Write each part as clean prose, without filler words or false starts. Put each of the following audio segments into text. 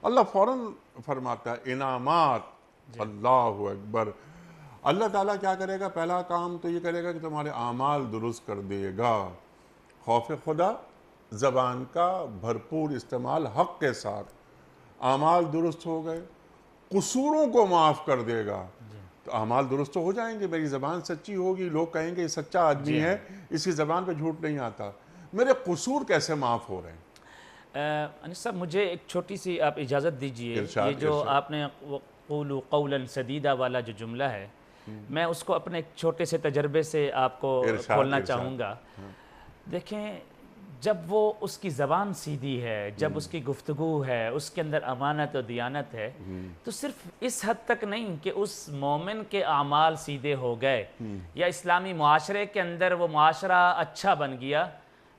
اللہ فوراً فرماتا ہے انعامات. اللہ اکبر. اللہ تعالیٰ کیا کرے گا؟ پہلا کام تو یہ کرے گا کہ تمہارے اعمال درست کر دے گا. خوف خدا، زبان کا بھرپور استعمال حق کے ساتھ، اعمال درست ہو گئے، قصوروں کو معاف کر دے گا. تو اعمال درست ہو جائیں گے، میری زبان سچی ہوگی، لوگ کہیں گے یہ سچا آدمی ہے، اس کی زبان پہ جھوٹ نہیں آتا. میرے قصور کیسے معاف ہو رہے ہیں؟ انس صاحب مجھے ایک چھوٹی سی آپ اجازت دیجئے، ارشاد، یہ جو ارشاد. آپ نے قولوا قولا سدیدا والا جو جملہ ہے، میں اس کو اپنے ایک چھوٹے سے تجربے سے آپ کو ارشاد، کھولنا ارشاد. چاہوں گا. دیکھیں، جب وہ اس کی زبان سیدھی ہے، جب اس کی گفتگو ہے، اس کے اندر امانت و دیانت ہے، تو صرف اس حد تک نہیں کہ اس مومن کے اعمال سیدھے ہو گئے یا اسلامی معاشرے کے اندر وہ معاشرہ اچھا بن گیا،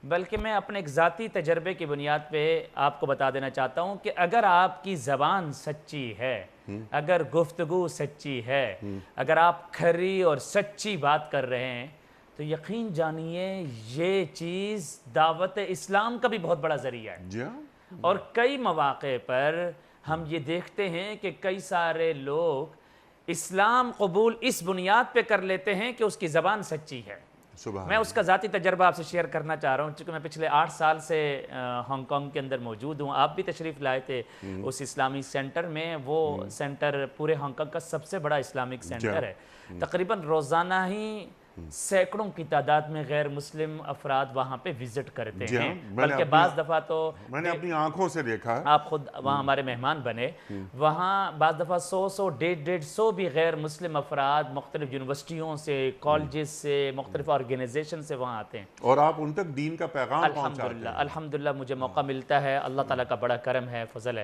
بلکہ میں اپنے ایک ذاتی تجربے کی بنیاد پہ آپ کو بتا دینا چاہتا ہوں کہ اگر آپ کی زبان سچی ہے، اگر گفتگو سچی ہے، اگر آپ کھری اور سچی بات کر رہے ہیں، تو یقین جانیے یہ چیز دعوت اسلام کا بھی بہت بڑا ذریعہ ہے. جی ہاں. اور کئی مواقع پر ہم یہ دیکھتے ہیں کہ کئی سارے لوگ اسلام قبول اس بنیاد پہ کر لیتے ہیں کہ اس کی زبان سچی ہے. سبحان میں اس کا ذاتی تجربہ آپ سے شیئر کرنا چاہ رہا ہوں، چونکہ میں پچھلے 8 سال سے ہانگ کانگ کے اندر موجود ہوں. آپ بھی تشریف لائے تھے اس اسلامی سینٹر میں. وہ سینٹر پورے ہانگ کانگ کا سب سے بڑا اسلامک سینٹر ہے. تقریباً روزانہ ہی سینکڑوں کی تعداد میں غیر مسلم افراد وہاں پہ وزٹ کرتے جی ہاں. ہیں، میں نے بلکہ اپنی بعض دفعہ تو میں نے اپنی آنکھوں سے دیکھا ہے. آپ خود وہاں ہمارے مہمان بنے. وہاں بعض دفعہ 100 150 بھی غیر مسلم افراد مختلف یونیورسٹیوں سے، کالجز سے، مختلف آرگنائزیشن سے وہاں آتے ہیں. اور آپ ان تک دین کا پیغام پہنچاتے الحمدللہ ہیں. الحمدللہ مجھے موقع ملتا ہے. اللہ تعالیٰ کا بڑا کرم ہے، فضل ہے.